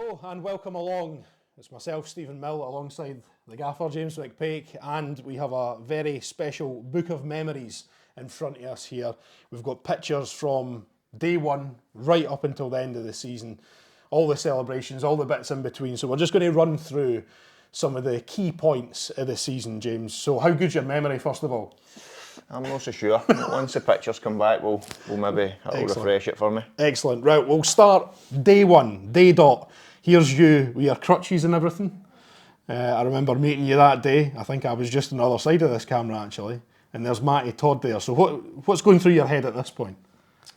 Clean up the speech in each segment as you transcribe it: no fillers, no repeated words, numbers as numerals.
Hello and welcome along. It's myself, Stephen Mill, alongside the gaffer, James McPake, and we have a very special book of memories in front of us here. We've got pictures from day one right up until the end of the season, all the celebrations, all the bits in between. So we're just going to run through some of the key points of the season, James. So how good's your memory, first of all? I'm not so sure. Once the pictures come back, we'll maybe refresh it for me. Excellent. Right, we'll start day one, day dot. Here's you with your crutches and everything. I remember meeting you that day. I think I was just on the other side of this camera actually. And there's Matty Todd there. So what's going through your head at this point?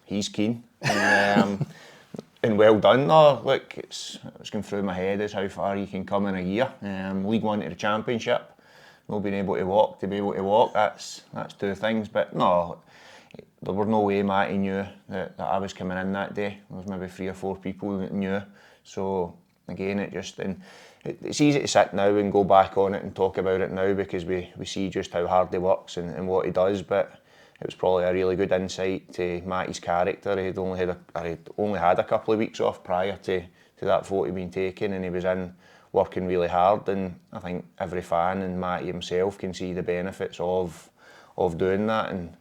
He's keen. And well done. No, look, what's going through my head is how far you can come in a year. League One to the Championship. Not being able to walk, to be able to walk, that's two things. But no, there were no way Matty knew that I was coming in that day. There was maybe 3 or 4 people that knew. So again, it's easy to sit now and go back on it and talk about it now because we see just how hard he works and what he does. But it was probably a really good insight to Matty's character. He'd only had a couple of weeks off prior to that photo being taken, and he was in working really hard, and I think every fan and Matty himself can see the benefits of doing that, and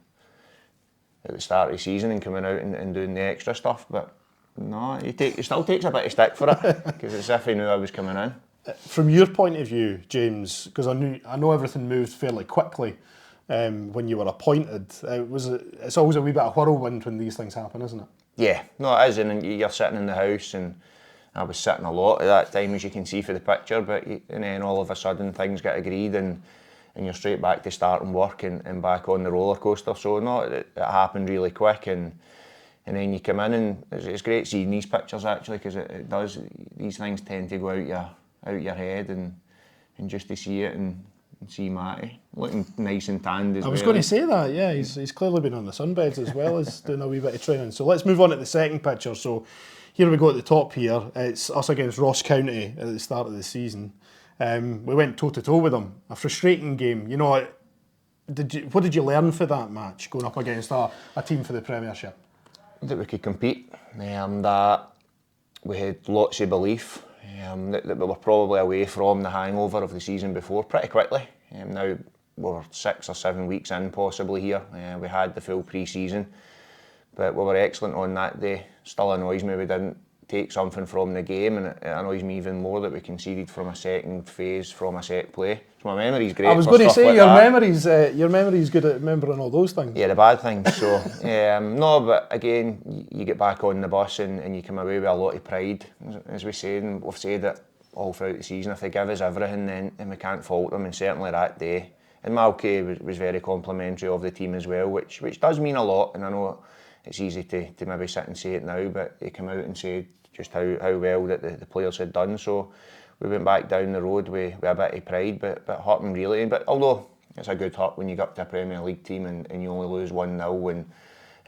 at the start of the season and coming out and doing the extra stuff. But no, he still takes a bit of stick for it because it's as if he knew I was coming in. From your point of view, James, because I know everything moved fairly quickly when you were appointed. It's always a wee bit of whirlwind when these things happen, isn't it? Yeah, no, it is, and you're sitting in the house, and I was sitting a lot at that time, as you can see for the picture, and then all of a sudden things get agreed and you're straight back to starting work and back on the roller coaster. So no, it happened really quick, and then you come in, and it's great seeing these pictures actually, because it does, these things tend to go out your head, and just to see it and see Matty looking nice and tanned as well. I was going to say that, yeah, he's clearly been on the sunbeds as well as doing a wee bit of training. So let's move on to the second picture. So here we go at the top here. It's us against Ross County at the start of the season. We went toe-to-toe with them. A frustrating game. You know, what did you learn for that match, going up against a team for the Premiership? That we could compete, that we had lots of belief, that we were probably away from the hangover of the season before pretty quickly. Now we're 6 or 7 weeks in possibly here. We had the full pre-season, but we were excellent on that day. Still annoys me we didn't take something from the game, and it annoys me even more that we conceded from a second phase from a set play. So my memory's great. I was going to say, your memory's good at remembering all those things. Yeah, the bad things. So no, but again, you get back on the bus and you come away with a lot of pride, as we say, and we've said it all throughout the season. If they give us everything, then we can't fault them, and certainly that day. And Malky was very complimentary of the team as well, which does mean a lot. And I know it's easy to maybe sit and say it now, but he came out and said just how well that the players had done. So we went back down the road with a bit of pride, but hurting really. But although it's a good hurt when you get up to a Premier League team and you only lose 1-0 and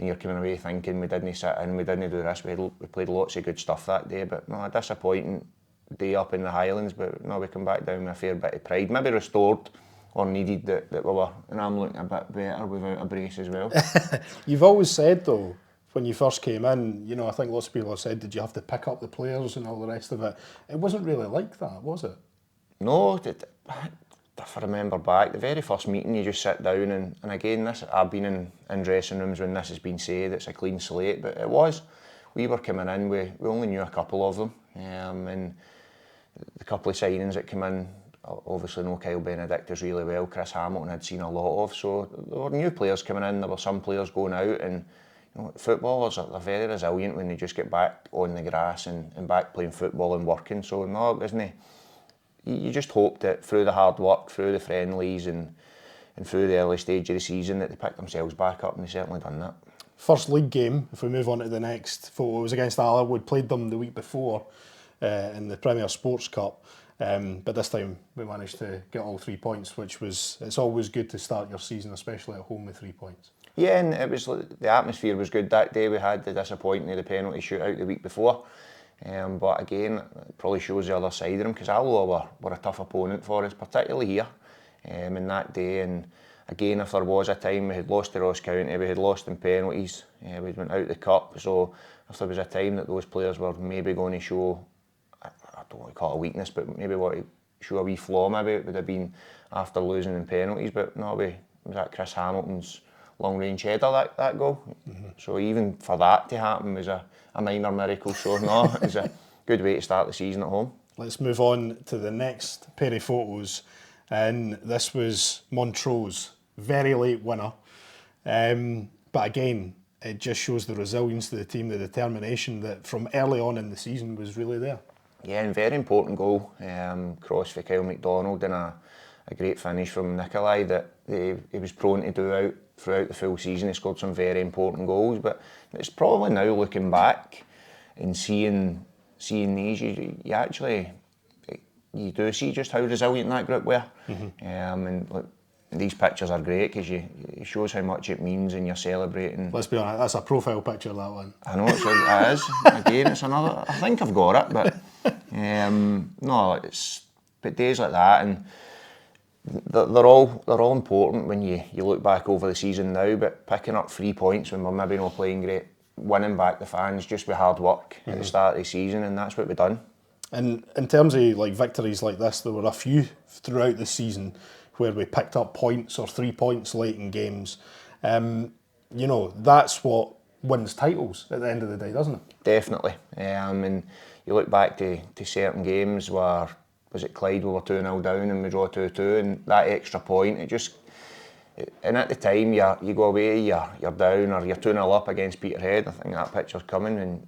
you're coming away thinking we didn't sit in, we didn't do this. We played lots of good stuff that day, but no, a disappointing day up in the Highlands. But no, we come back down with a fair bit of pride, maybe restored or needed that we were, and I'm looking a bit better without a brace as well. You've always said though, when you first came in, you know, I think lots of people have said, did you have to pick up the players and all the rest of it? It wasn't really like that, was it? No, if I remember back, the very first meeting you just sit down and again, I've been in dressing rooms when this has been said, it's a clean slate, but it was. We were coming in, we only knew a couple of them, and the couple of signings that came in, obviously know Kyle Benedictus really well, Chris Hamilton had seen a lot of, so there were new players coming in, there were some players going out, and you know, footballers are very resilient when they just get back on the grass and back playing football and working. So no, it wasn't. You just hope that through the hard work, through the friendlies and through the early stage of the season that they pick themselves back up, and they certainly done that. First league game, if we move on to the next photo, was against Allarwood. Played them the week before in the Premier Sports Cup. But this time we managed to get all 3 points, it's always good to start your season, especially at home, with 3 points. Yeah, and the atmosphere was good that day. We had the disappointing of the penalty shootout the week before. But again, it probably shows the other side of them, because Alloa were a tough opponent for us, particularly here in that day. And again, if there was a time we had lost to Ross County, we had lost in penalties, we went out the cup. So if there was a time that those players were maybe going to show don't want to call it a weakness, but maybe what to show a wee flaw maybe it would have been after losing in penalties, but no, was that Chris Hamilton's long range header that goal. So even for that to happen was a minor miracle. So no, it was a good way to start the season at home. Let's move on to the next pair of photos, and this was Montrose, very late winner. But again, it just shows the resilience of the team, the determination that from early on in the season was really there. Yeah, and very important goal. Cross for Kyle McDonald and a great finish from Nikolai that he was prone to do out throughout the full season. He scored some very important goals, but it's probably now looking back and seeing these, you do see just how resilient that group were. And look, these pictures are great because it shows how much it means and you're celebrating. Let's be honest, that's a profile picture, that one. I know, it is. Again, it's another, I think I've got it, but no, but days like that, and they're all important when you look back over the season now, but picking up 3 points when we're maybe not playing great, winning back the fans just with hard work at the start of the season, and that's what we've done. And in terms of like victories like this, there were a few throughout the season where we picked up points or 3 points late in games. That's what wins titles at the end of the day, doesn't it? Definitely. And you look back to certain games where, was it Clyde, we were 2-0 down and we draw 2-2, and that extra point, and at the time you go away, you're down or you're 2-0 up against Peterhead. I think that picture's coming, and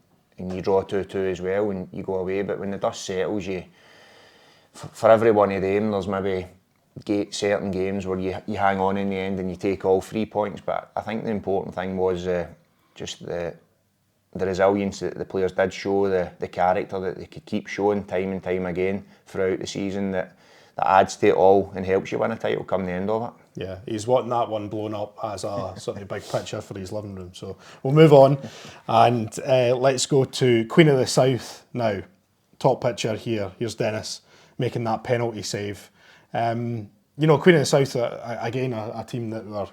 you draw 2-2 as well and you go away. But when the dust settles, for every one of them, there's maybe certain games where you hang on in the end and you take all 3 points. But I think the important thing was just the resilience that the players did show, the character that they could keep showing time and time again throughout the season that adds to it all and helps you win a title come the end of it. Yeah, he's wanting that one blown up as a sort of big picture for his living room. So we'll move on and let's go to Queen of the South now. Top picture here. Here's Dennis making that penalty save. Queen of the South, again, a team that were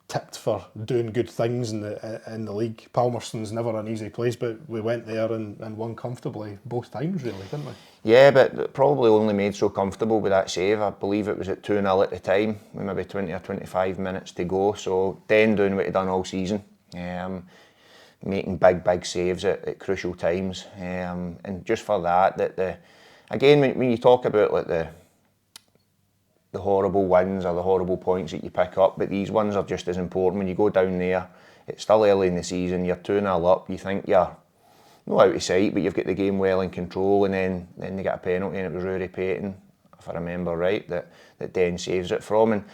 tipped for doing good things in the league. Palmerston's never an easy place, but we went there and won comfortably both times, really, didn't we? Yeah, but probably only made so comfortable with that save. I believe it was at 2-0 at the time, with maybe 20 or 25 minutes to go. So then doing what he'd done all season, making big saves at crucial times, and just for that again, when you talk about like the horrible wins or the horrible points that you pick up, but these ones are just as important. When you go down there, it's still early in the season, you're 2-0 up, you think you're not out of sight, but you've got the game well in control, and then they get a penalty, and it was Rory Payton, if I remember right, that Den saves it from. And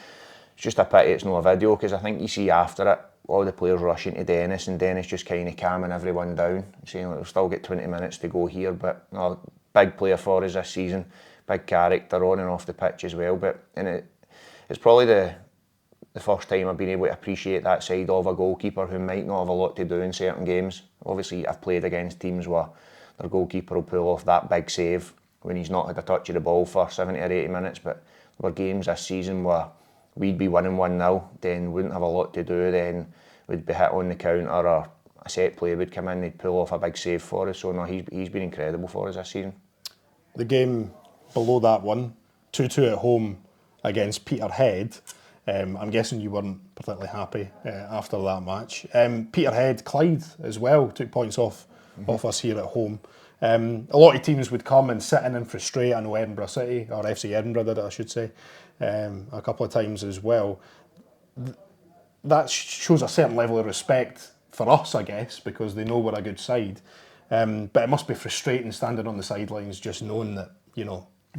it's just a pity it's not a video, because I think you see after it, all the players rushing to Dennis, and Dennis just kind of calming everyone down, saying like, we'll still get 20 minutes to go here, but no, big player for us this season. Big character on and off the pitch as well, it's probably the first time I've been able to appreciate that side of a goalkeeper who might not have a lot to do in certain games. Obviously, I've played against teams where their goalkeeper will pull off that big save when he's not had a touch of the ball for 70 or 80 minutes, but there were games this season where we'd be winning 1-0, then wouldn't have a lot to do, then we'd be hit on the counter or a set play would come in, they'd pull off a big save for us. So no, he's been incredible for us this season. The game below that one, 2-2 at home against Peterhead. I'm guessing you weren't particularly happy after that match. Peterhead, Clyde as well took points off us here at home. A lot of teams would come and sit in and frustrate. I know Edinburgh City, or FC Edinburgh did it, I should say, a couple of times as well. That shows a certain level of respect for us, I guess, because they know we're a good side. But it must be frustrating standing on the sidelines just knowing that,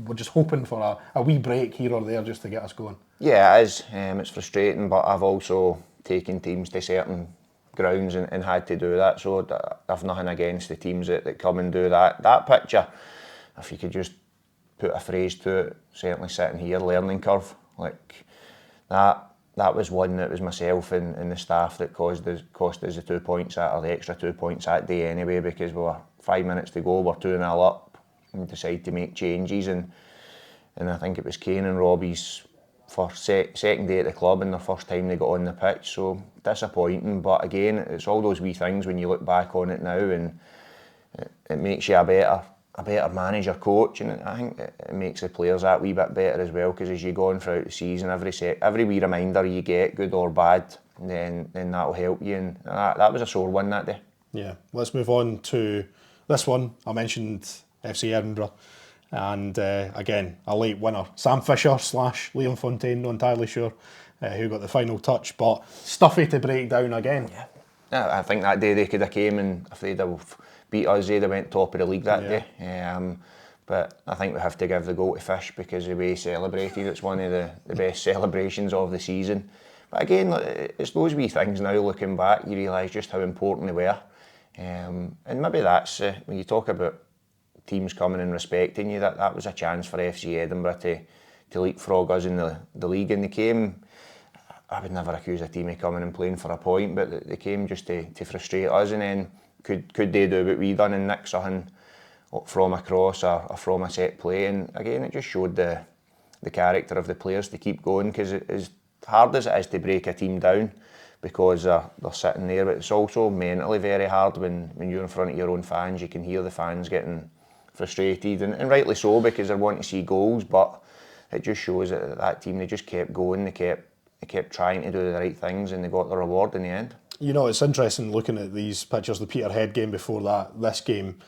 we're just hoping for a wee break here or there just to get us going. Yeah, it is. It's frustrating, but I've also taken teams to certain grounds and had to do that, so I've nothing against the teams that come and do that. That picture, if you could just put a phrase to it, certainly sitting here, learning curve, like that was one that was myself and the staff that cost us the 2 points or the extra 2 points that day anyway, because we were 5 minutes to go, we're 2-0 up, and decide to make changes, and I think it was Kane and Robbie's second day at the club and their first time they got on the pitch, so disappointing. But again, it's all those wee things when you look back on it now, and it makes you a a better manager, coach, and I think it makes the players that wee bit better as well, because as you go on throughout the season, every wee reminder you get, good or bad, then that will help you, and that was a sore one that day. Yeah, let's move on to this one. I mentioned FC Edinburgh, and again, a late winner. Sam Fisher / Liam Fontaine, not entirely sure who got the final touch, but stuffy to break down again. Yeah, I think that day they could have came, and if they'd have beat us, they'd have went top of the league that day. But I think we have to give the goal to Fish, because the way he celebrated, it's one of the best celebrations of the season. But again, it's those wee things now, looking back, you realise just how important they were. And maybe that's, when you talk about teams coming and respecting you, that was a chance for FC Edinburgh to leapfrog us in the league. And they came, I would never accuse a team of coming and playing for a point, but they came just to frustrate us. And then could they do what we done and nick something from a cross or from a set play? And again, it just showed the character of the players to keep going, because as hard as it is to break a team down, because they're sitting there, but it's also mentally very hard when you're in front of your own fans. You can hear the fans getting frustrated, and rightly so, because they want to see goals. But it just shows that team, they just kept going, they kept trying to do the right things, and they got the reward in the end. You know, it's interesting looking at these pictures, the Peterhead game before this game,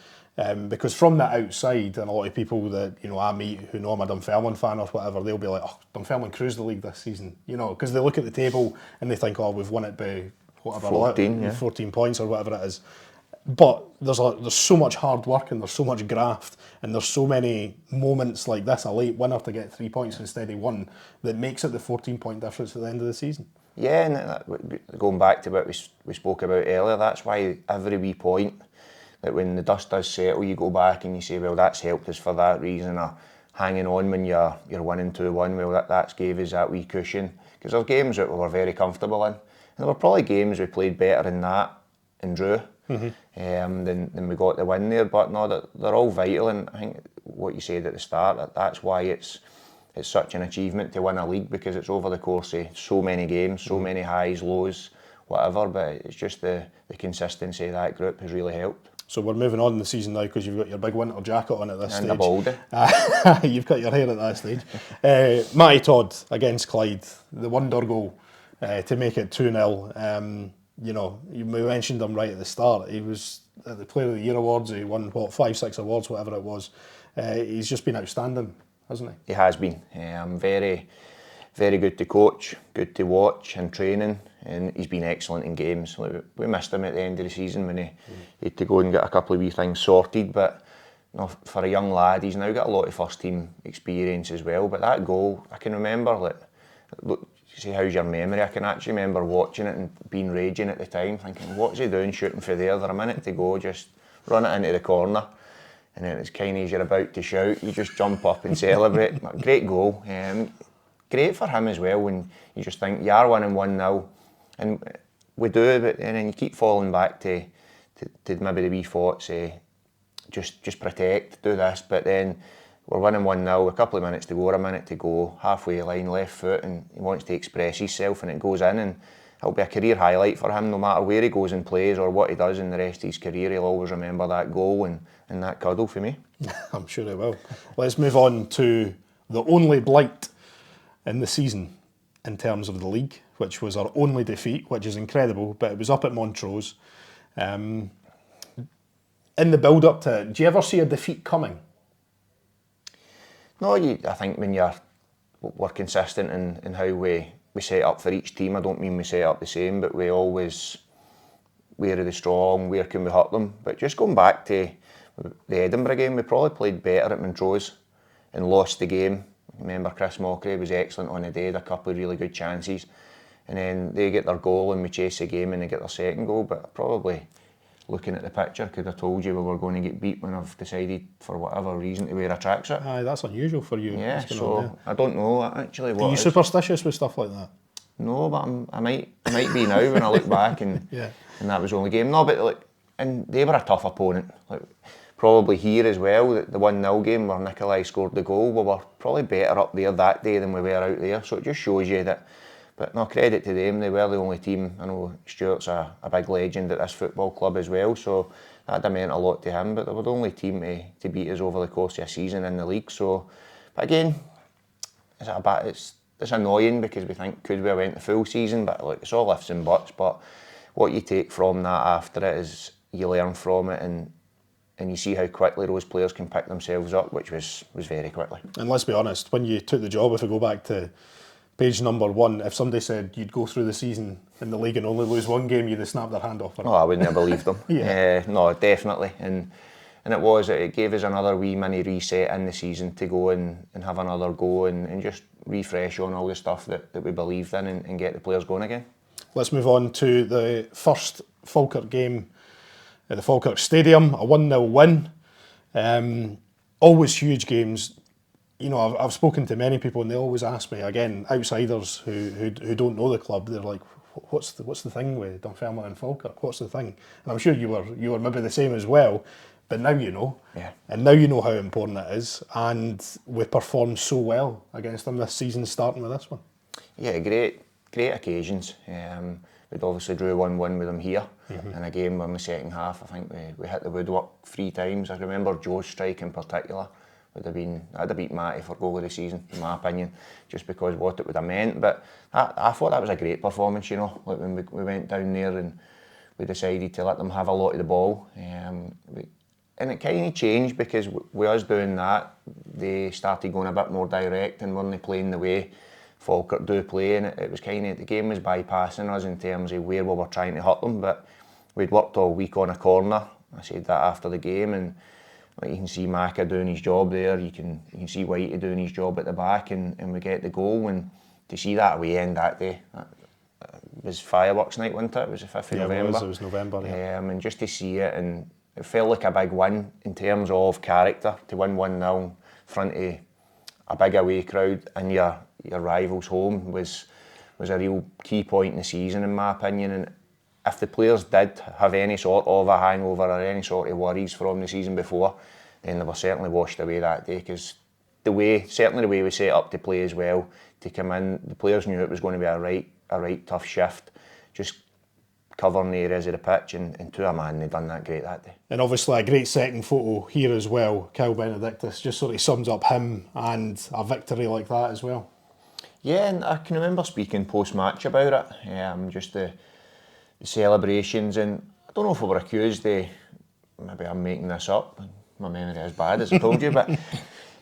because from the outside, and a lot of people that I meet who know I'm a Dunfermline fan or whatever, they'll be like, "Oh, Dunfermline cruised the league this season," because they look at the table and they think, "Oh, we've won it by whatever, 14 points or whatever it is." But there's so much hard work, and there's so much graft, and there's so many moments like this, a late winner to get 3 points instead of 1, that makes it the 14-point difference at the end of the season. Yeah, and going back to what we spoke about earlier, that's why every wee point, that when the dust does settle, you go back and you say, well, that's helped us for that reason, or hanging on when you're winning 2-1, well, that's gave us that wee cushion. Because there were games that we were very comfortable in, and there were probably games we played better in that and drew than we got the win there. But no, they're all vital, and I think what you said at the start, that's why it's such an achievement to win a league, because it's over the course of so many games, so many highs, lows, whatever. But it's just the consistency of that group has really helped. So we're moving on in the season now, because you've got your big winter jacket on at this stage. And a baldy. You've got your hair at that stage. Matty Todd against Clyde, the wonder goal to make it 2-0. We mentioned him right at the start. He was at the Player of the Year Awards. He won, 5-6 awards, whatever it was. He's just been outstanding, hasn't he? He has been. Very, very good to coach, good to watch and training, and he's been excellent in games. We missed him at the end of the season when he had to go and get a couple of wee things sorted, but for a young lad, he's now got a lot of first team experience as well. But that goal, I can remember, look, see, how's your memory? I can actually remember watching it and being raging at the time, thinking, what's he doing shooting for there? There's a minute to go, just run it into the corner. And then it's kind of, as you're about to shout, you just jump up and celebrate. Great goal. Great for him as well, when you just think you are winning 1-0, and we do, and then you keep falling back to maybe the wee thoughts, just protect, do this, but then we're winning 1-0, a couple of minutes to go, or a minute to go, halfway line, left foot, and he wants to express himself, and it goes in, and it'll be a career highlight for him, no matter where he goes and plays or what he does in the rest of his career. He'll always remember that goal and that cuddle for me. I'm sure he will. Let's move on to the only blight in the season in terms of the league, which was our only defeat, which is incredible, but it was up at Montrose. In the build-up to it, do you ever see a defeat coming? No, I think when we're consistent in how we set up for each team. I don't mean we set up the same, but we always, where are they strong, where can we hurt them? But just going back to the Edinburgh game, we probably played better at Montrose and lost the game. Remember, Chris Mockery was excellent on the day, had a couple of really good chances, and then they get their goal and we chase the game and they get their second goal. But probably, looking at the picture, could have told you we were going to get beat when I've decided for whatever reason to wear a tracksuit. Aye, that's unusual for you. Yeah, so I don't know actually what. Are you superstitious with stuff like that? No, but I might be now when I look back and and that was the only game. No, but and they were a tough opponent. Probably here as well, the 1-0 game where Nikolai scored the goal, we were probably better up there that day than we were out there. So it just shows you that But no, credit to them, they were the only team. I know Stuart's a big legend at this football club as well, so that meant a lot to him, but they were the only team to beat us over the course of a season in the league. So, but again, it's annoying because we think, could we have went the full season? But look, it's all ifs and buts, but what you take from that after it is you learn from it, and you see how quickly those players can pick themselves up, which was very quickly. And let's be honest, when you took the job, if we go back to page number 1, if somebody said you'd go through the season in the league and only lose one game, you'd have snapped their hand off. Oh, I wouldn't have believed them. No, definitely. And it gave us another wee mini reset in the season to go and have another go and just refresh on all the stuff that we believed in and get the players going again. Let's move on to the first Falkirk game at the Falkirk Stadium, a 1-0 win. Always huge games. You know, I've spoken to many people and they always ask me, again, outsiders who don't know the club, they're like, what's the thing with Dunfermline and Falkirk? What's the thing? And I'm sure you were maybe the same as well, but now you know. Yeah. And now you know how important it is, and we performed so well against them this season, starting with this one. Yeah, great occasions. We'd obviously drew 1-1 with them here in a game where in the second half I think we hit the woodwork 3 times. I remember Joe's strike in particular. I'd have beat Matty for goal of the season, in my opinion, just because what it would have meant. But I thought that was a great performance, you know, like when we went down there and we decided to let them have a lot of the ball. And it kind of changed because with us doing that, they started going a bit more direct and weren't playing the way Falkirk do play. And it was kind of, the game was bypassing us in terms of where we were trying to hurt them. But we'd worked all week on a corner. I said that after the game, and like you can see Maka doing his job there, you can see Whitey doing his job at the back, and we get the goal. And to see that away end that day, it was fireworks night, wasn't it? It was the 5th of November. It was November, yeah. And just to see it, and it felt like a big win in terms of character, to win 1-0 in front of a big away crowd in your rival's home was a real key point in the season, in my opinion. And if the players did have any sort of a hangover or any sort of worries from the season before, then they were certainly washed away that day, because certainly the way we set up to play as well, to come in, the players knew it was going to be a right tough shift, just covering the areas of the pitch, and to a man, they'd done that great that day. And obviously a great second photo here as well. Kyle Benedictus just sort of sums up him and a victory like that as well. Yeah, and I can remember speaking post-match about it, just the celebrations, and I don't know if we were accused of, maybe I'm making this up, my memory is bad as I told you, but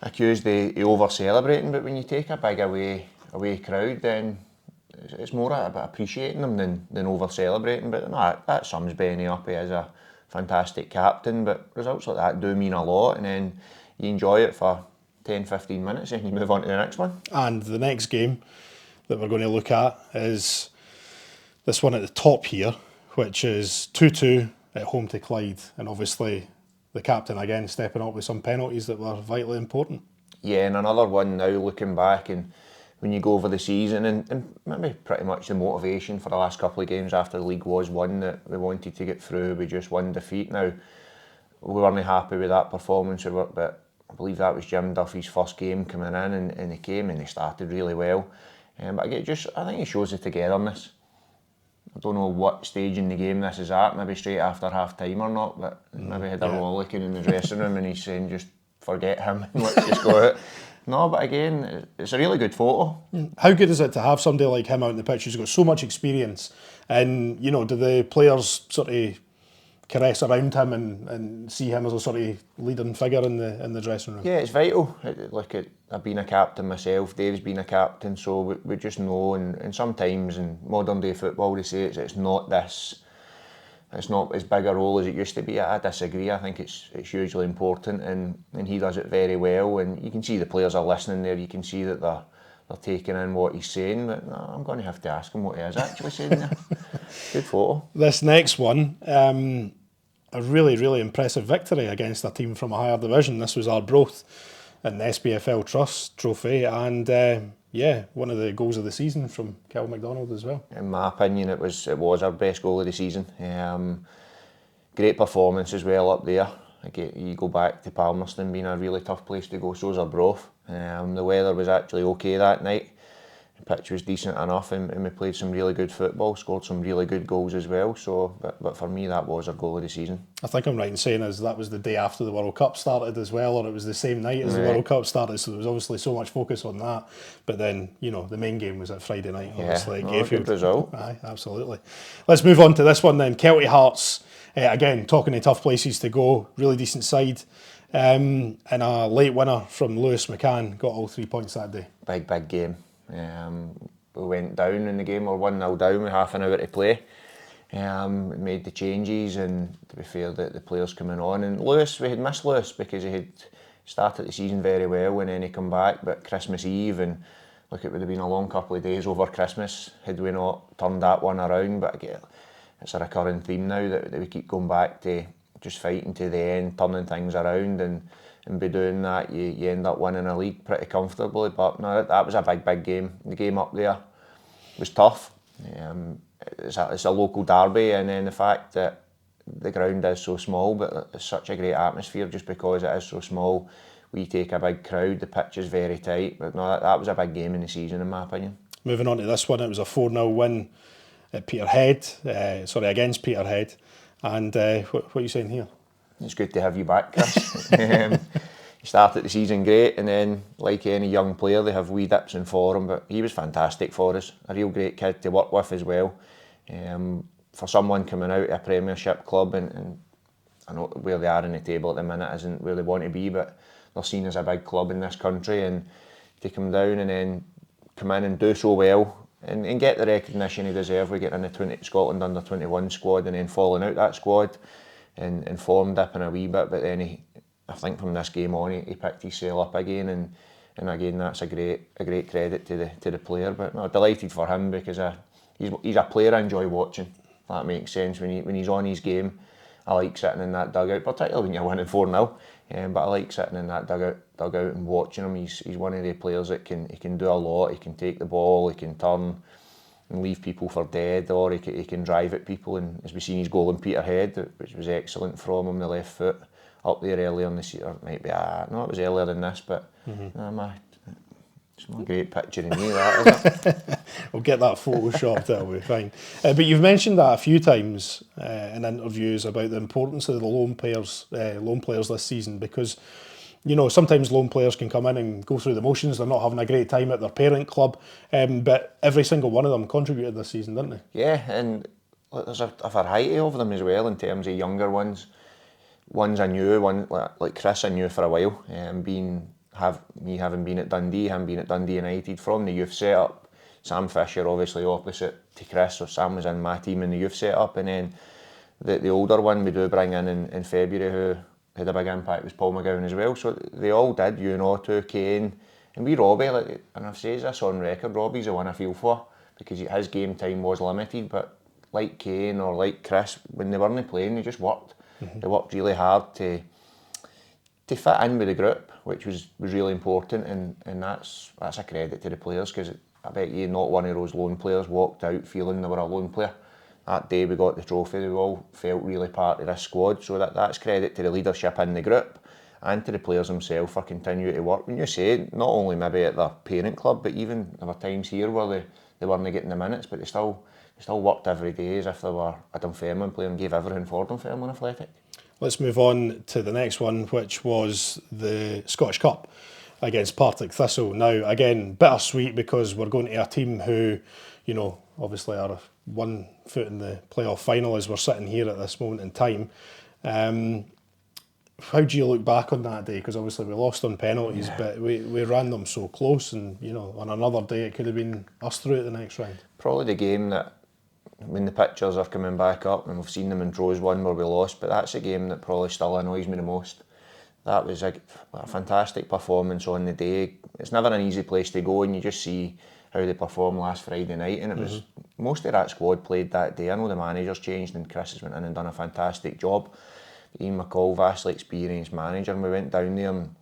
accused of over-celebrating. But when you take a big away crowd, then it's more about appreciating them than over-celebrating. But no, that sums Benny up. He is a fantastic captain, but results like that do mean a lot, and then you enjoy it for 10-15 minutes and you move on to the next one. And the next game that we're going to look at is this one at the top here, which is 2-2 at home to Clyde, and obviously the captain again stepping up with some penalties that were vitally important. Yeah, and another one now looking back, and when you go over the season, and maybe pretty much the motivation for the last couple of games after the league was one that we wanted to get through with just one defeat. Now, we weren't happy with that performance, but I believe that was Jim Duffy's first game coming in, and he came and he started really well. But again, I think it shows the togetherness. I don't know what stage in the game this is at, maybe straight after half time or not, but maybe had a rollicking in the dressing room and he's saying just forget him and let's just go out. No, but again, it's a really good photo. How good is it to have somebody like him out on the pitch who's got so much experience, and you know, do the players sort of caress around him and see him as a sort of leading figure in the dressing room? Yeah, it's vital. I've been a captain myself, Dave's been a captain, so we just know, and sometimes in modern day football they say it's not as big a role as it used to be. I disagree. I think it's hugely important, and he does it very well, and you can see the players are listening there, you can see that they're taking in what he's saying, but no, I'm going to have to ask him what he is actually saying there. Good photo. This next one, a really, really impressive victory against a team from a higher division. This was Arbroath in the SPFL Trust Trophy, and one of the goals of the season from Kel MacDonald as well. In my opinion, it was our best goal of the season. Great performance as well up there. You go back to Palmerston being a really tough place to go, so's Arbroath. The weather was actually okay that night. The pitch was decent enough, and we played some really good football, scored some really good goals as well. So, but for me, that was our goal of the season. I think I'm right in saying that was the day after the World Cup started as well, or it was the same night as the Right. World Cup started, so there was obviously so much focus on that. But then, the main game was at Friday night, obviously, at Gayfield. Good result. Aye, absolutely. Let's move on to this one then. Kelty Hearts, again, talking of tough places to go, really decent side. And a late winner from Lewis McCann, got all 3 points that day. Big game. We went down in the game, or 1-0 down with half an hour to play. Made the changes, and to be fair, the players coming on. And Lewis, we had missed Lewis because he had started the season very well and then he come back, but Christmas Eve, and look, it would have been a long couple of days over Christmas had we not turned that one around. But again, it's a recurring theme now that we keep going back to just fighting to the end, turning things around, and by doing that you end up winning a league pretty comfortably. But no, that was a big game. The game up there was tough. It's a local derby, and then the fact that the ground is so small, but it's such a great atmosphere just because it is so small. We take a big crowd, the pitch is very tight, but no, that was a big game in the season in my opinion. Moving on to this one, it was a 4-0 win at Peterhead, against Peterhead. And what are you saying here? It's good to have you back, Chris. He started the season great, and then, like any young player, they have wee dips in form, but he was fantastic for us. A real great kid to work with as well. For someone coming out of a Premiership club, and I know where they are in the table at the minute isn't where they want to be, but they're seen as a big club in this country, and to come down and then come in and do so well and get the recognition he deserved. We get in the Scotland under 21 squad, and then falling out that squad and form dipping a wee bit, but then I think from this game on he picked his sail up again, and again that's a great credit to the player. But no, delighted for him because he's a player I enjoy watching. That makes sense. When he's on his game, I like sitting in that dugout, particularly when you're winning 4-0. But I like sitting in that dugout and watching him. He's one of the players that he can do a lot. He can take the ball, he can turn and leave people for dead, or he can drive at people. And as we've seen his goal in Peterhead, which was excellent from him, the left foot up there earlier in the season, or maybe no, it was earlier than this, but it's not a great picture of me, that, is it? We'll get that photoshopped, that'll be fine. But you've mentioned that a few times in interviews about the importance of the loan players this season, because sometimes loan players can come in and go through the motions. They're not having a great time at their parent club, but every single one of them contributed this season, didn't they? Yeah, and there's a variety of them as well in terms of younger ones. Ones I knew, one like Chris I knew for a while, having been at Dundee, him being at Dundee United from the youth setup. Sam Fisher obviously opposite to Chris, so Sam was in my team in the youth setup, and then the older one we do bring in February who had a big impact was Paul McGowan as well. So they all did, too, Kane, and we Robbie, and I've said this on record, Robbie's the one I feel for because his game time was limited, but like Kane or like Chris, when they weren't playing, they just worked. They worked really hard to fit in with the group, which was really important, and that's a credit to the players, because I bet you not one of those loan players walked out feeling they were a loan player. That day we got the trophy, we all felt really part of this squad, so that's credit to the leadership in the group and to the players themselves for continuing to work. When you say, not only maybe at their parent club, but even there were times here where they weren't getting the minutes, but they still worked every day as if they were a Dunfermline player and gave everything for Dunfermline Athletic. Let's move on to the next one, which was the Scottish Cup against Partick Thistle. Now, again, bittersweet because we're going to a team who, obviously are 1 foot in the playoff final as we're sitting here at this moment in time. How do you look back on that day? Because obviously we lost on penalties, but we ran them so close, and on another day it could have been us through at the next round. Probably the game that, when the pictures are coming back up, and we've seen them in draws one where we lost, but that's a game that probably still annoys me the most. That was a fantastic performance on the day. It's never an easy place to go, and you just see how they performed last Friday night, and it was most of that squad played that day. I know the manager's changed and Chris has went in and done a fantastic job. Ian McCall, vastly experienced manager, and we went down there and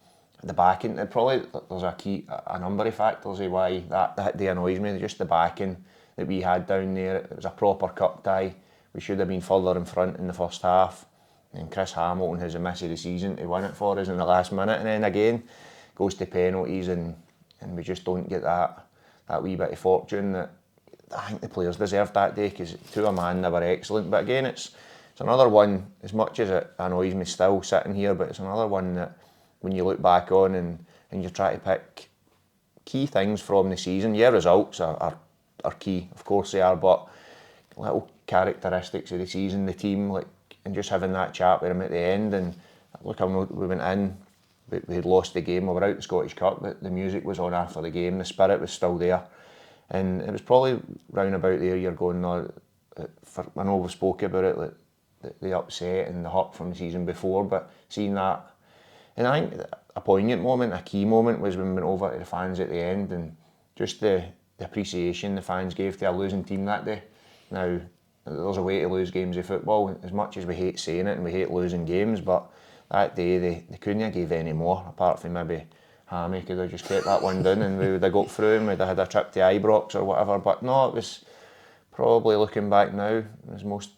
the backing, there's a number of factors of why that day annoys me. Just the backing that we had down there. It was a proper cup tie. We should have been further in front in the first half, and Chris Hamilton has a miss of the season to win it for us in the last minute, and then again goes to penalties, and we just don't get that that wee bit of fortune that I think the players deserved that day, because to a man they were excellent. But again, it's another one, as much as it annoys me still sitting here, but it's another one that when you look back on and you try to pick key things from the season, yeah, results are key, of course they are, but little characteristics of the season, the team, like, and just having that chat with him at the end. And look, I know we went in, we had lost the game, we were out the Scottish Cup, but the music was on after the game, the spirit was still there. And it was probably round about there you're going, no, I know we've spoken about it, like the upset and the hurt from the season before, but seeing that, and I think a poignant moment, a key moment, was when we went over to the fans at the end, and just the appreciation the fans gave to a losing team that day. Now, there's a way to lose games of football, as much as we hate saying it and we hate losing games, but that day they couldn't have gave any more, apart from maybe Hammy could have just kept that one down and we would have got through and we'd have had a trip to Ibrox or whatever. But no, it was probably, looking back now, it was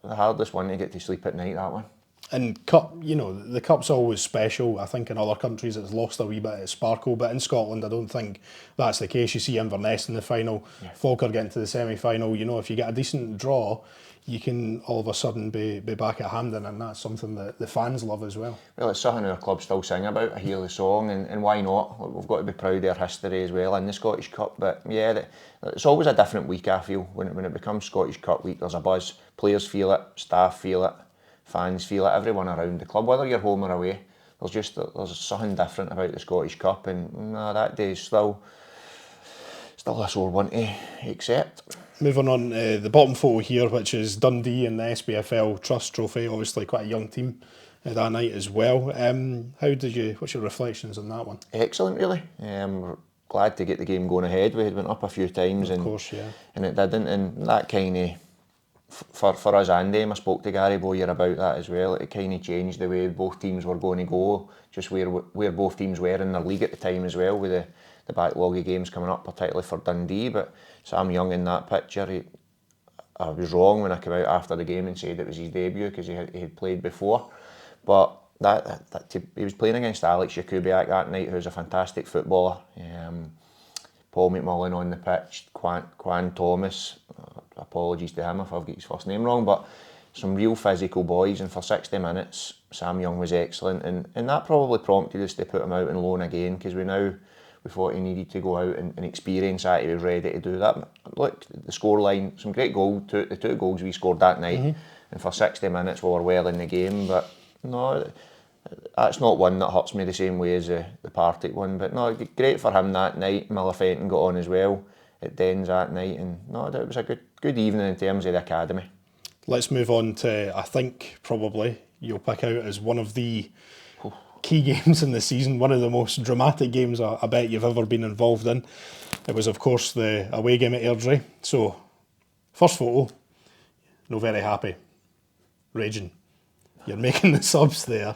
the hardest one to get to sleep at night, that one. And cup, you know, the cup's always special. I think in other countries it's lost a wee bit of sparkle, but in Scotland I don't think that's the case. You see Inverness in the final, Falkirk getting to the semi-final. You know, if you get a decent draw, you can all of a sudden be back at Hampden, and that's something that the fans love as well. Well, it's something our club still sing about. I hear the song, and why not? We've got to be proud of our history as well in the Scottish Cup. But yeah, it's always a different week, I feel, when it becomes Scottish Cup week. There's a buzz. Players feel it, staff feel it, fans feel it, everyone around the club, whether you're home or away. There's something different about the Scottish Cup, and that day is still a sore one to accept. Moving on, the bottom photo here, which is Dundee and the SPFL Trust Trophy, obviously quite a young team that night as well. What's your reflections on that one? Excellent, really. We're glad to get the game going ahead. We had went up a few times, of course, yeah, and it didn't, and that kind of, for us and them, I spoke to Gary Bowyer about that as well. It kind of changed the way both teams were going to go, just where both teams were in their league at the time as well, with the backlog of games coming up, particularly for Dundee. But Sam Young in that picture, I was wrong when I came out after the game and said it was his debut, because he had played before. But he was playing against Alex Jakubiak that night, who's a fantastic footballer. Paul McMullen on the pitch, Quan Thomas, apologies to him if I've got his first name wrong, but some real physical boys. And for 60 minutes, Sam Young was excellent, and that probably prompted us to put him out on loan again, because we thought he needed to go out and experience that. He was ready to do that. Look, the scoreline, some great goals, the two goals we scored that night, and for 60 minutes we were well in the game. But no, that's not one that hurts me the same way as the Partick one. But no, great for him that night. Miller Fenton got on as well at Dens that night, and no, it was a good evening in terms of the academy. Let's move on to, I think probably you'll pick out as one of the key games in the season, one of the most dramatic games I bet you've ever been involved in. It was, of course, the away game at Airdrie. So, first photo, no very happy, raging. You're making the subs there.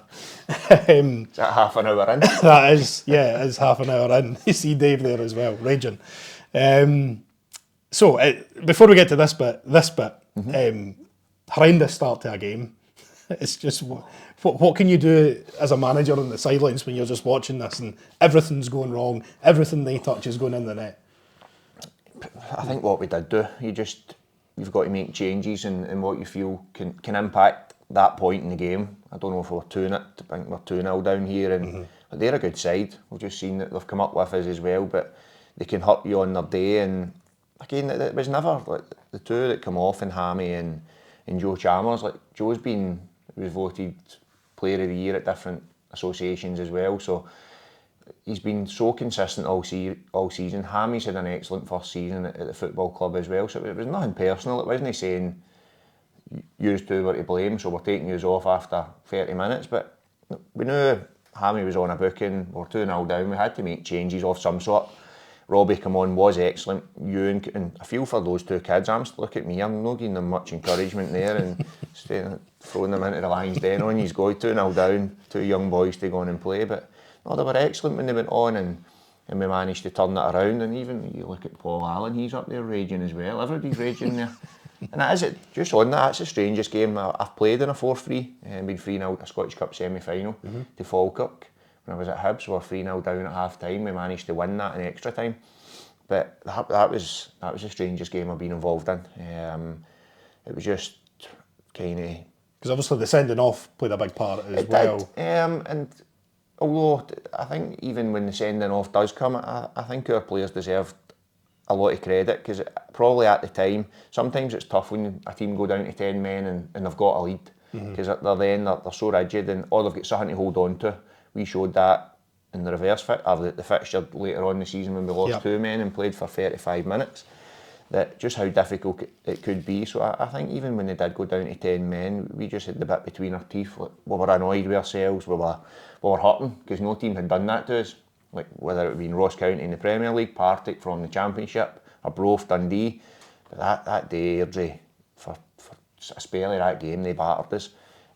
Is that half an hour in? That is, yeah, it is half an hour in. You see Dave there as well, raging. Before we get to this bit, horrendous start to a game. It's just, what can you do as a manager on the sidelines when you're just watching this and everything's going wrong, everything they touch is going in the net? I think what we did do, you've got to make changes in what you feel can impact that point in the game. I don't know if we're 2-0, I think we're 2-0 down here, but they're a good side. We've just seen that they've come up with us as well, but they can hurt you on their day. And again, it was never like the two that come off, and Hammy and Joe Chalmers. Like Joe's was voted Player of the Year at different associations as well, so he's been so consistent all season. Hammy's had an excellent first season at the football club as well, so it was nothing personal. It wasn't saying you two were to blame, so we're taking you off after 30 minutes, but we knew Hammy was on a booking, we're 2-0 down, we had to make changes of some sort. Robbie come on, was excellent. And I feel for those two kids. Look at me, I'm not giving them much encouragement there, and throwing them into the lion's den on. He's got 2-0 down, two young boys to go on and play. But no, they were excellent when they went on, and we managed to turn that around. And even you look at Paul Allen, he's up there raging as well. Everybody's raging there. And that is it. Just on that, it's the strangest game I've played in a 4-3, and been 3-0 at a Scottish Cup semi-final to Falkirk. When I was at Hibs, we were 3-0 down at half time. We managed to win that in extra time. But that was the strangest game I've been involved in. It was just kind of... Because obviously the sending off played a big part as well. And although I think even when the sending off does come, I think our players deserved a lot of credit, because probably at the time, sometimes it's tough when a team go down to 10 men and they've got a lead, because they're so rigid and they've got something to hold on to. We showed that in the reverse the fixture later on in the season when we lost 2 men and played for 35 minutes, that just how difficult it could be. So I think even when they did go down to 10 men, we just had the bit between our teeth. Like, we were annoyed with ourselves, we were hurting, because no team had done that to us. Like whether it been Ross County in the Premier League, Partick from the Championship, or Broth, Dundee. But that day, Airdrie, for a spell of that game, they battered us.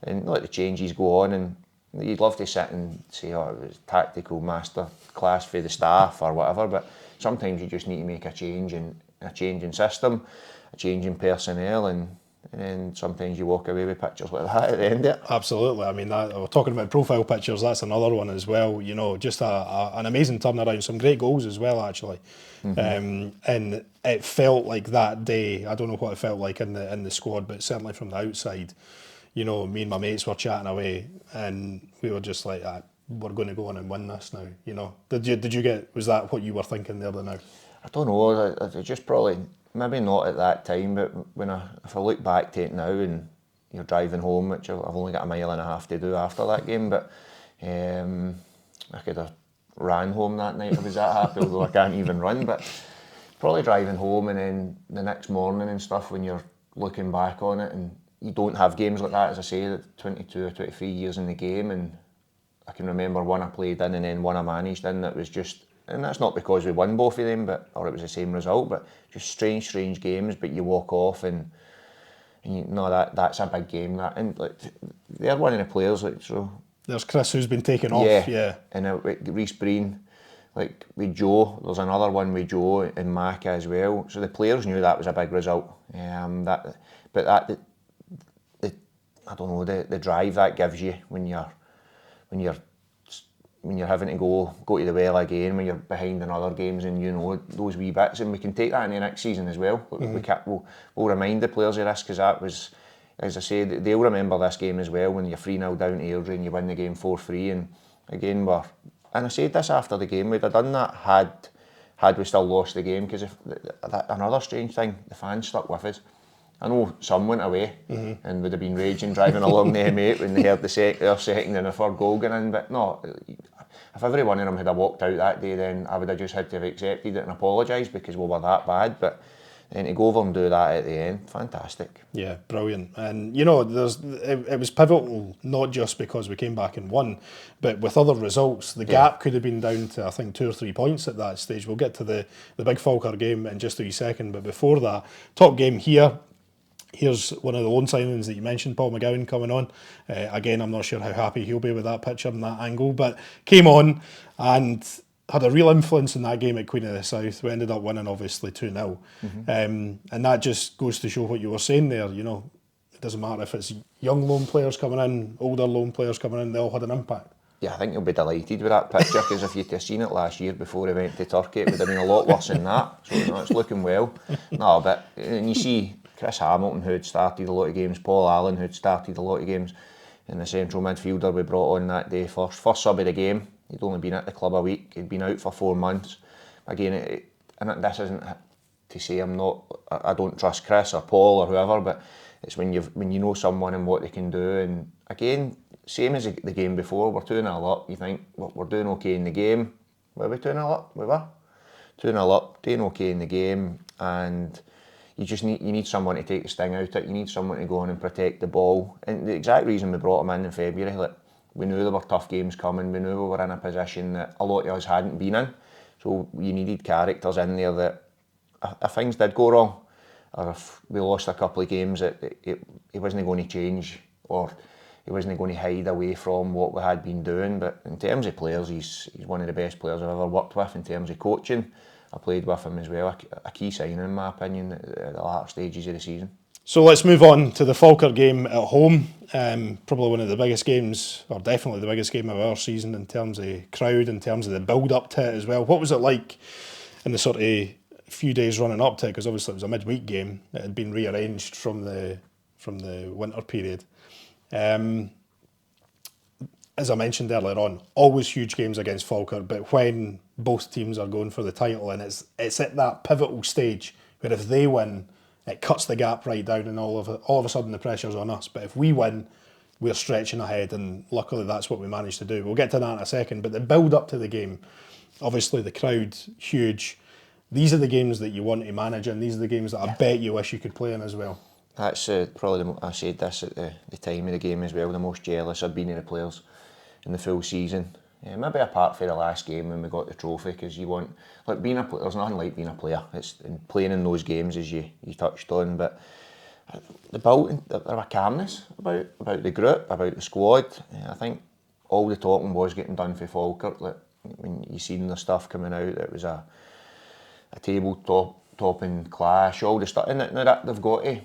And let the changes go on, and you'd love to sit and say, oh, it was tactical master class for the staff or whatever, but sometimes you just need to make a change in system, a change in personnel, and then sometimes you walk away with pictures like that at the end of it. Absolutely. I mean, we're talking about profile pictures, that's another one as well. You know, just an amazing turnaround, some great goals as well, actually. And it felt like that day, I don't know what it felt like in the squad, but certainly from the outside, you know, me and my mates were chatting away, and we were just like, we're going to go on and win this now. You know, was that what you were thinking there now? I don't know. I just probably maybe not at that time, but if I look back to it now and you're driving home, which I've only got a mile and a half to do after that game, but I could have ran home that night if I was that happy, although I can't even run. But probably driving home, and then the next morning and stuff, when you're looking back on it, and you don't have games like that, as I say, 22 or 23 years in the game, and I can remember one I played in and then one I managed in that was just, and that's not because we won both of them, or it was the same result, but just strange games. But you walk off and you know that's a big game. That, and like, they're one of the players. Like, so there's Chris who's been taken off. Yeah. And Reece Breen, like with Joe, there's another one with Joe and Maka as well. So the players knew that was a big result. I don't know, the drive that gives you when you're having to go to the well again, when you're behind in other games, and you know those wee bits, and we can take that into next season as well. We'll remind the players of this, because that was, as I say, they'll remember this game as well, when you're 3-0 down to Airdrie and you win the game 4-3, and again and I said this after the game, we'd have done that had we still lost the game, because another strange thing, the fans stuck with us. I know some went away and would have been raging driving along the M8 when they heard their second and the third goal going in, but no, if every one of them had walked out that day, then I would have just had to have accepted it and apologised, because we were that bad. But then to go over and do that at the end, fantastic. Yeah, brilliant. And you know, it was pivotal, not just because we came back and won, but with other results, the gap could have been down to, I think, 2 or 3 points at that stage. We'll get to the big Falkirk game in just a wee second, but before that, top game here. Here's one of the loan signings that you mentioned, Paul McGowan, coming on. Again, I'm not sure how happy he'll be with that picture and that angle, but came on and had a real influence in that game at Queen of the South. We ended up winning, obviously, 2-0. And that just goes to show what you were saying there. You know, it doesn't matter if it's young loan players coming in, older loan players coming in, they all had an impact. Yeah, I think you'll be delighted with that picture, because if you'd have seen it last year before he went to Turkey, it would have been a lot worse than that. So, you know, it's looking well. No, but and you see Chris Hamilton, who had started a lot of games, Paul Allen, who had started a lot of games, and the central midfielder we brought on that day, first sub of the game. He'd only been at the club a week, he'd been out for 4 months. Again, and this isn't to say I don't trust Chris or Paul or whoever, but it's when you know someone and what they can do. And again, same as the game before, we're 2-0 up, you think, well, we're doing okay in the game. Were we 2-0 up? We were 2-0 up, doing okay in the game, and you need someone to take the sting out of it. You need someone to go on and protect the ball. And the exact reason we brought him in February, like, we knew there were tough games coming. We knew we were in a position that a lot of us hadn't been in. So you needed characters in there that, if things did go wrong, or if we lost a couple of games, he wasn't going to change, or he wasn't going to hide away from what we had been doing. But in terms of players, he's one of the best players I've ever worked with. In terms of coaching, I played with him as well. A key signing, in my opinion, at the latter stages of the season. So let's move on to the Falkirk game at home. Probably one of the biggest games, or definitely the biggest game of our season in terms of crowd, in terms of the build-up to it as well. What was it like in the sort of few days running up to it, because obviously it was a midweek game, it had been rearranged from the winter period. As I mentioned earlier on, always huge games against Falkirk, but when both teams are going for the title, and it's at that pivotal stage where if they win, it cuts the gap right down, and all of a sudden the pressure's on us. But if we win, we're stretching ahead, and luckily that's what we managed to do. We'll get to that in a second, but the build up to the game, obviously the crowd, huge. These are the games that you want to manage, and these are the games that I bet you wish you could play in as well. That's probably, I said this at the time of the game as well, the most jealous I've been of the players in the full season. Maybe apart from the last game when we got the trophy, because you want, like, being a player, there's nothing like being a player. It's playing in those games, as you touched on, but there was calmness about the group, about the squad. I think all the talking was getting done for Falkirk. Like, when you seen the stuff coming out, it was a topping clash, all the stuff, and now that they've got to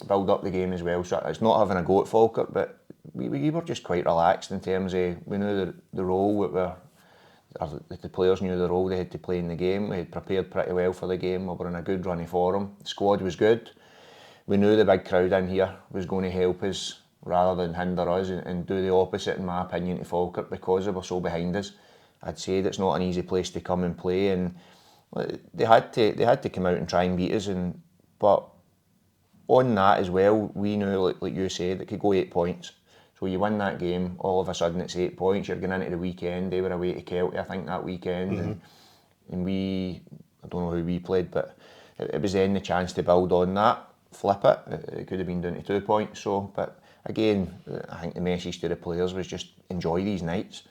build up the game as well. So it's not having a go at Falkirk, but we were just quite relaxed in terms of, we knew the role that the players knew the role they had to play in the game. We had prepared pretty well for the game. We were in a good running form. The squad was good. We knew the big crowd in here was going to help us rather than hinder us, and do the opposite, in my opinion, to Falkirk, because they were so behind us. I'd say it's not an easy place to come and play, and they had to come out and try and beat us. But on that as well, we knew, like you said, it could go 8 points. So you win that game, all of a sudden it's 8 points. You're going into the weekend. They were away to Kelty, I think, that weekend, and we, I don't know who we played, but it was then the chance to build on that, flip it. It could have been down to 2 points. So, but again, I think the message to the players was just enjoy these nights.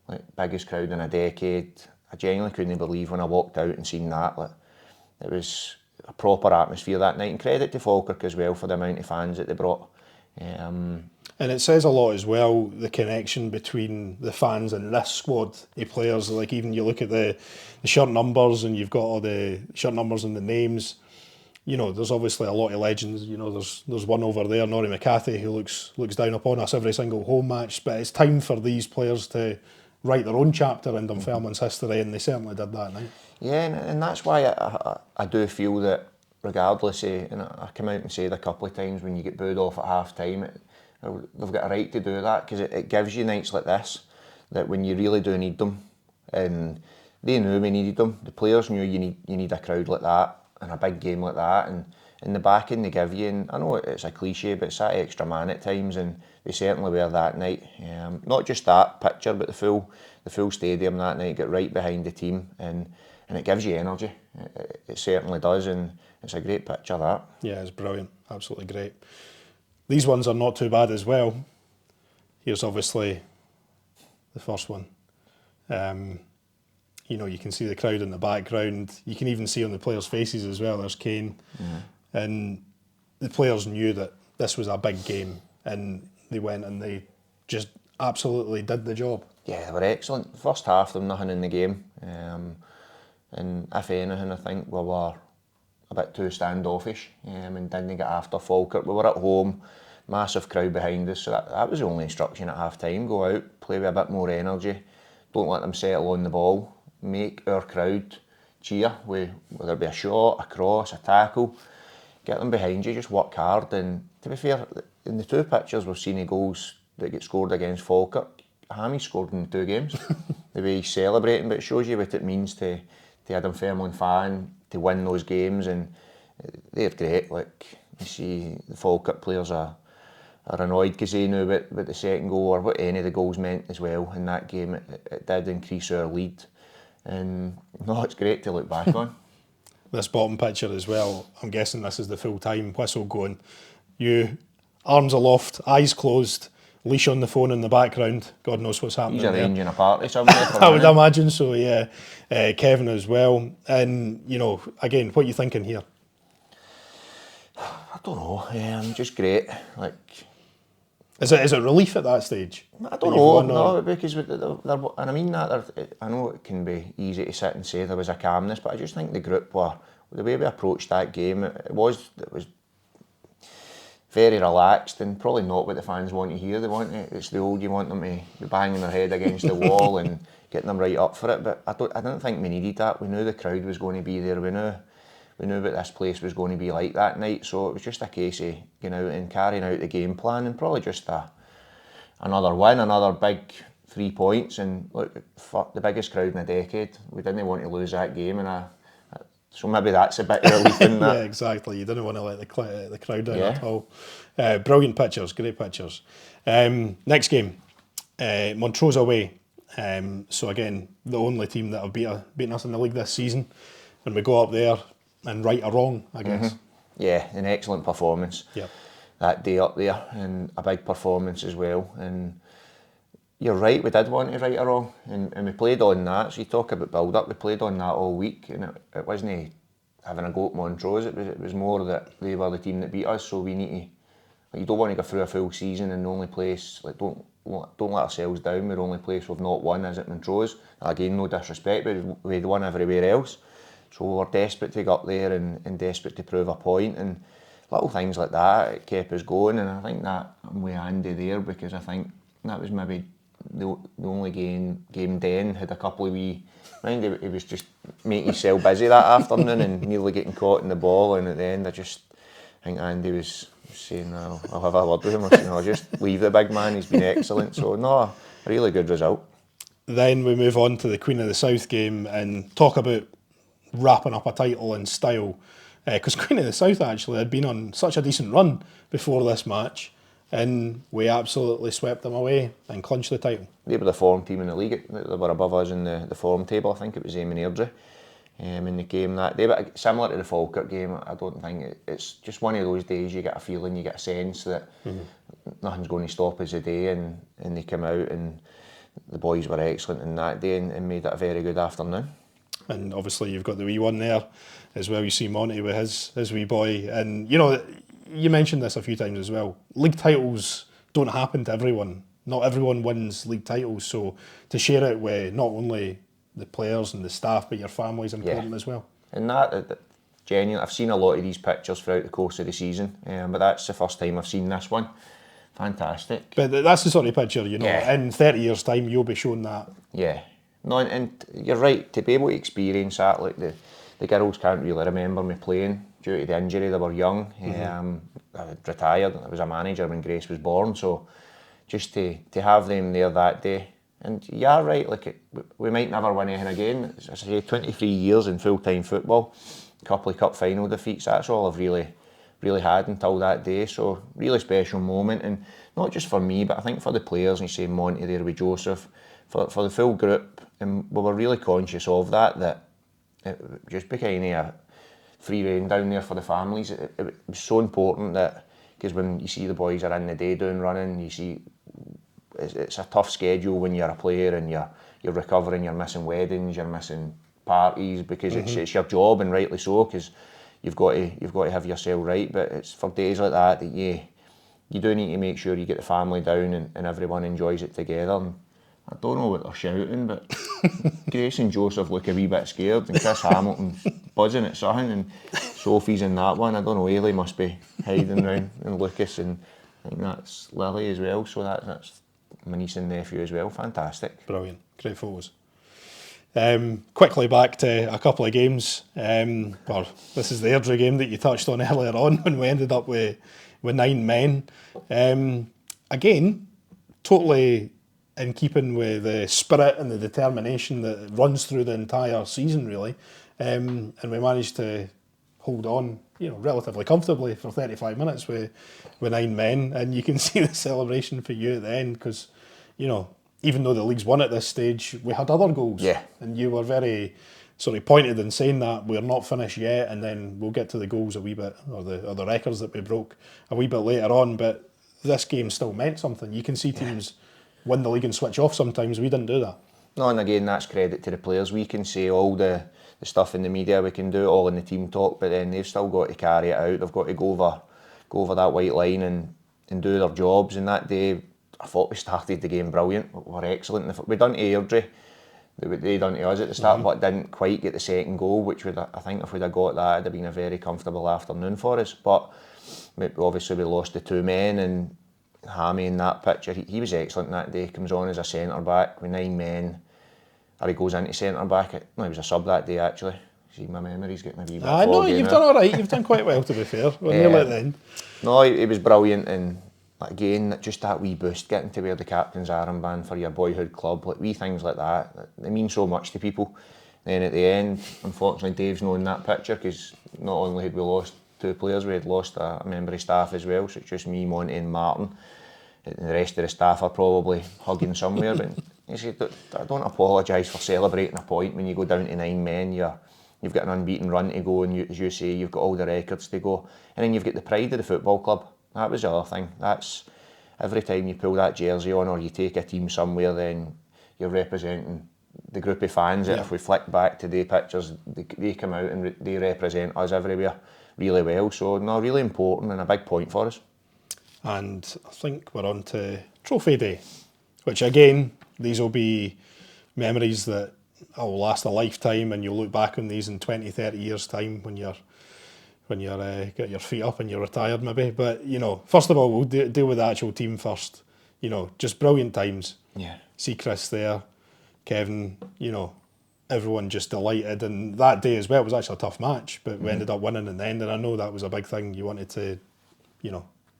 Like, biggest crowd in a decade. I genuinely couldn't believe when I walked out and seen that. Like, it was a proper atmosphere that night, and credit to Falkirk as well for the amount of fans that they brought. And it says a lot as well, the connection between the fans and this squad of players. Like, even you look at the shirt numbers, and you've got all the shirt numbers and the names. You know, there's obviously a lot of legends. You know, there's one over there, Norrie McCarthy, who looks down upon us every single home match. But it's time for these players to write their own chapter in Dunfermline's history, and they certainly did that night. Yeah, and that's why I do feel that, regardless of, and I come out and said a couple of times, when you get booed off at half time, they've got a right to do that, because it gives you nights like this, that when you really do need them, and they knew we needed them. The players knew you need a crowd like that and a big game like that, and in the backing they give you, and I know it's a cliche, but it's that extra man at times, and they certainly were that night. Not just that picture, but the full stadium that night got right behind the team, and it gives you energy. It certainly does, and it's a great picture, that. Yeah, it's brilliant, absolutely great. These ones are not too bad as well. Here's obviously the first one. You know, you can see the crowd in the background. You can even see on the players' faces as well, there's Kane. And the players knew that this was a big game, and they went and they just absolutely did the job. Yeah, they were excellent. The first half, there was nothing in the game. And if anything, I think we were a bit too standoffish, and didn't get after Falkirk. We were at home, massive crowd behind us, so that was the only instruction at half time. Go out, play with a bit more energy, don't let them settle on the ball, make our crowd cheer, whether it be a shot, a cross, a tackle, get them behind you, just work hard. And to be fair, in the two pictures we've seen the goals that get scored against Falkirk, Hammy scored in 2 games. The way he's celebrating, but it shows you what it means to a Dunfermline fan to win those games, and they're great. Like, you see the Falkirk players are annoyed because they knew what the second goal or what any of the goals meant as well in that game. It did increase our lead, and no, it's great to look back on. This bottom picture as well, I'm guessing this is the full-time whistle going. You, arms aloft, eyes closed, leash on the phone in the background. God knows what's happening. He's arranging a party somewhere. I would imagine so, yeah. Kevin as well. And, you know, again, what are you thinking here? I don't know. Just great. Like, is it relief at that stage? I don't know. No, because and I mean that. I know it can be easy to sit and say there was a calmness, but I just think the group were, the way we approached that game, it was very relaxed, and probably not what the fans want to hear. It's the old, you want them to be banging their head against the wall and getting them right up for it. But I don't think we needed that. We knew the crowd was going to be there. We we knew what this place was going to be like that night. So it was just a case of going out and carrying out the game plan, and probably just another win, another big 3 points. And look, for the biggest crowd in a decade, we didn't want to lose that game, and so maybe that's a bit early in that. Yeah, exactly. You didn't want to let the crowd down at all. Brilliant pictures, great pictures. Next game, Montrose away. So again, the only team that have beaten us in the league this season. And we go up there and right or wrong, I guess. Yeah, an excellent performance that day up there, and a big performance as well. And you're right, we did want to right or wrong, and we played on that. So you talk about build-up, we played on that all week, and it wasn't having a go at Montrose, it was more that they were the team that beat us, so we need to, you don't want to go through a full season and the only place, don't let ourselves down, we're the only place we've not won is at Montrose. Again, no disrespect, but we'd won everywhere else. So we're desperate to get up there and desperate to prove a point, and little things like that, it kept us going. And I think that I'm with Andy there, because I think that was maybe the only game Den had a couple of wee, I think he was just making himself busy that afternoon and nearly getting caught in the ball, and at the end I think Andy was saying, I'll have a word with him, or saying, just leave the big man, he's been excellent. So no, a really good result. Then we move on to the Queen of the South game and talk about wrapping up a title in style, because Queen of the South actually had been on such a decent run before this match, and we absolutely swept them away and clinched the title. They were the form team in the league. They were above us in the form table. I think it was Eamon Airdrie in the game that day. But similar to the Falkirk game, I don't think it's just one of those days you get a feeling, you get a sense that nothing's going to stop us today, and they come out, and the boys were excellent in that day and made it a very good afternoon. And obviously you've got the wee one there as well. You see Monty with his wee boy, and you mentioned this a few times as well. League titles don't happen to everyone. Not everyone wins league titles, so to share it with not only the players and the staff, but your family is important as well. And that genuinely, I've seen a lot of these pictures throughout the course of the season, but that's the first time I've seen this one. Fantastic. But that's the sort of picture, in 30 years' time, you'll be shown that. Yeah. No, and you're right, to be able to experience that, like the girls can't really remember me playing due to the injury. They were young. I had retired. I was a manager when Grace was born, so just to have them there that day. And yeah, right, we might never win anything again. As I say, 23 years in full-time football, a couple of cup final defeats, that's all I've really had until that day. So really special moment, and not just for me, but I think for the players. And you say Monty there with Joseph, for the full group, and we were really conscious of that it just became a free rein down there for the families. It was so important, that because when you see the boys are in the day doing running, you see it's a tough schedule when you're a player and you're recovering, you're missing weddings, you're missing parties, because it's your job, and rightly so, because you've got to have yourself right. But it's for days like that you do need to make sure you get the family down and everyone enjoys it together. And I don't know what they're shouting, but Grace and Joseph look a wee bit scared, and Chris Hamilton's buzzing at something, and Sophie's in that one. I don't know, Ailey must be hiding round, and Lucas, and I think that's Lily as well, so that's my niece and nephew as well. Fantastic. Brilliant. Great photos. Quickly back to a couple of games. This is the Airdrie game that you touched on earlier on, when we ended up with 9 men. Again, totally in keeping with the spirit and the determination that runs through the entire season, really. And we managed to hold on, relatively comfortably for 35 minutes with 9 men. And you can see the celebration for you at the end, because, even though the league's won at this stage, we had other goals. Yeah. And you were very sort of pointed in saying that we're not finished yet, and then we'll get to the goals a wee bit, or the records that we broke a wee bit later on. But this game still meant something. You can see teams win the league and switch off sometimes. We didn't do that. No, and again, that's credit to the players. We can say all the stuff in the media, we can do it all in the team talk, but then they've still got to carry it out. They've got to go over that white line and do their jobs. And that day, I thought we started the game brilliant. We were excellent. We done to Airdrie, they done to us at the start, but didn't quite get the second goal, which I think if we'd have got that, it'd have been a very comfortable afternoon for us. But obviously we lost the 2 men, and Hammy in that picture, he was excellent that day. He comes on as a centre back with 9 men, or he goes into centre back. No, he was a sub that day actually. See, my memory's getting a wee bit No, foggy you've now. done all right. You've done quite well, to be fair. We're nearly at the end. No, it was brilliant, and again, just that wee boost, getting to wear the captain's armband for your boyhood club, like wee things like that, they mean so much to people. Then at the end, unfortunately, Dave's not in that picture, because not only had we lost 2 players, we had lost a member of staff as well, so it's just me, Monty and Martin. And the rest of the staff are probably hugging somewhere, but you see, don't apologise for celebrating a point when you go down to 9 men. You've got an unbeaten run to go, and as you say, you've got all the records to go, and then you've got the pride of the football club. That was the other thing. That's every time you pull that jersey on or you take a team somewhere, then you're representing the group of fans that if we flick back to their pictures, they come out and they represent us everywhere really well. So no, really important and a big point for us. And I think we're on to Trophy Day, which again, these will be memories that will last a lifetime, and you'll look back on these in 20, 30 years' time when you're got your feet up and you're retired maybe. But, first of all, we'll deal with the actual team first. Just brilliant times. Yeah. See Chris there, Kevin, everyone just delighted. And that day as well was actually a tough match, but we ended up winning in the end. And I know that was a big thing. You wanted to,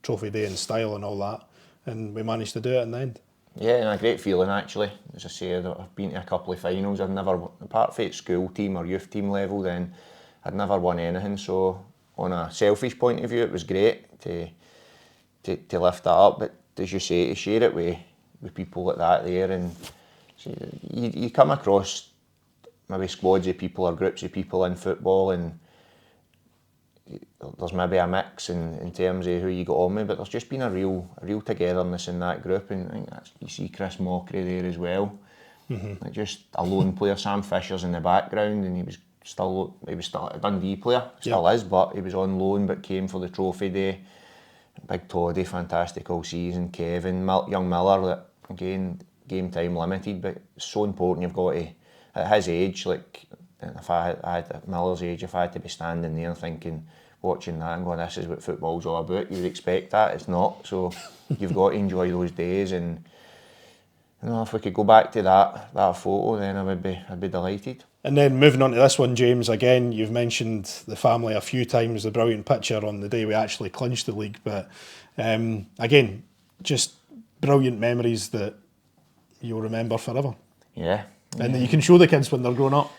Trophy Day in style and all that. And we managed to do it in the end. Yeah, and a great feeling actually. As I say, I've been to a couple of finals. I've never, apart from at school team or youth team level, then I'd never won anything. So on a selfish point of view, it was great to lift that up. But as you say, to share it with people like that there, and see, you come across maybe squads of people or groups of people in football, and there's maybe a mix in terms of who you got on with, but there's just been a real togetherness in that group, and I think you see Chris Mockery there as well. Like just a lone player. Sam Fisher's in the background, and he was still a Dundee player, still is, but he was on loan but came for the Trophy Day. Big Toddy, fantastic all season. Kevin, young Miller, that again, game time limited, but it's so important. You've got to, at his age, like if I had at Miller's age, if I had to be standing there thinking, watching that and going, this is what football's all about, you would expect that. It's not. So you've got to enjoy those days, and if we could go back to that photo, then I'd be delighted. And then moving on to this one, James, again, you've mentioned the family a few times, the brilliant picture on the day we actually clinched the league, but again, just brilliant memories that you'll remember forever. Yeah. And that you can show the kids when they're growing up.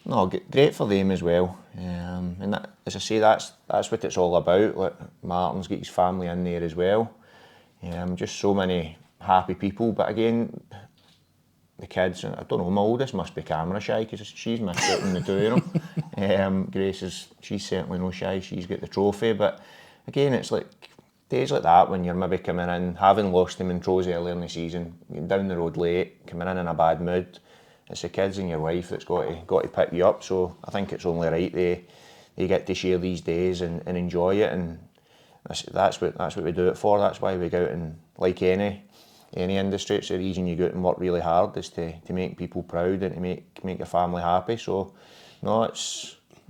No, great for them as well. And that, as I say, that's what it's all about. Like Martin's got his family in there as well. Just so many happy people. But again, the kids, I don't know, my oldest must be camera shy because she's missed out on the two of them. Grace she's certainly no shy. She's got the trophy. But again, it's like days like that when you're maybe coming in, having lost them in Trose earlier in the season, getting down the road late, coming in a bad mood. It's the kids and your wife that's got to pick you up. So I think it's only right they get to share these days and enjoy it, and that's what we do it for. That's why we go out, and like any industry, it's the reason you go out and work really hard, is to make people proud and to make your family happy. So no,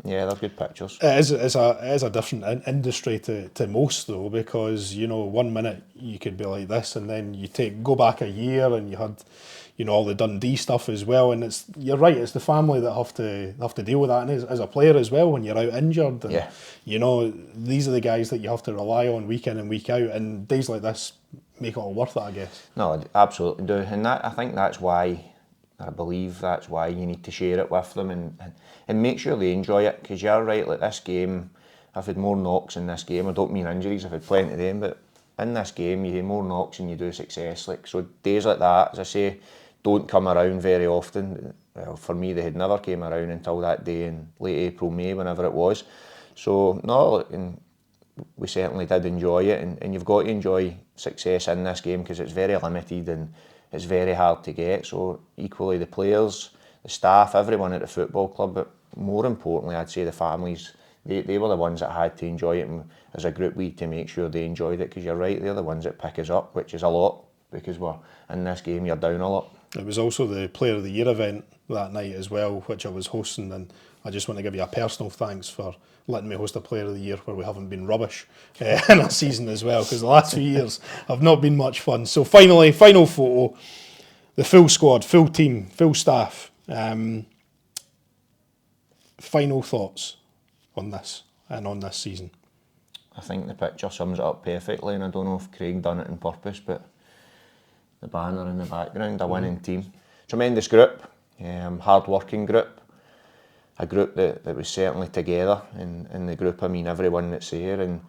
they're good pictures. It is a different industry to most though, because 1 minute you could be like this, and then you go back a year and you had all the Dundee stuff as well, and you're right, it's the family that have to deal with that, and as a player as well, when you're out injured, and these are the guys that you have to rely on week in and week out, and days like this make it all worth it, I guess. No, I absolutely do, and I think that's why, I believe that's why you need to share it with them and make sure they enjoy it, because you're right, like this game, I've had more knocks in this game. I don't mean injuries, I've had plenty of them, but in this game you have more knocks than you do success. So days like that, as I say, don't come around very often. Well, for me, they had never came around until that day in late April, May, whenever it was. So no, and we certainly did enjoy it, and you've got to enjoy success in this game because it's very limited and it's very hard to get. So equally the players, the staff, everyone at the football club, but more importantly I'd say the families, they were the ones that had to enjoy it, and as a group we had to make sure they enjoyed it, because you're right, they're the ones that pick us up, which is a lot, because we're in this game, you're down a lot. It was also the Player of the Year event that night as well, which I was hosting, and I just want to give you a personal thanks for letting me host a Player of the Year where we haven't been rubbish in a season as well, because the last few years have not been much fun. So finally, final photo, the full squad, full team, full staff. final thoughts on this and on this season? I think the picture sums it up perfectly, and I don't know if Craig done it on purpose, but the banner in the background, a winning team. Tremendous group, hard-working group, a group that was certainly together. In the group, I mean everyone that's here, and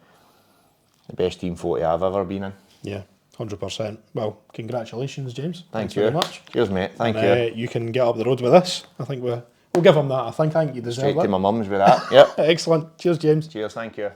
the best team photo I've ever been in. Yeah, 100%. Well, congratulations, James. Thanks you very much. Cheers, mate. Thank you. You can get up the road with us. I think we'll give him that. I think you deserve Straight it. to my mum's with that. Yep. Excellent. Cheers, James. Cheers, thank you.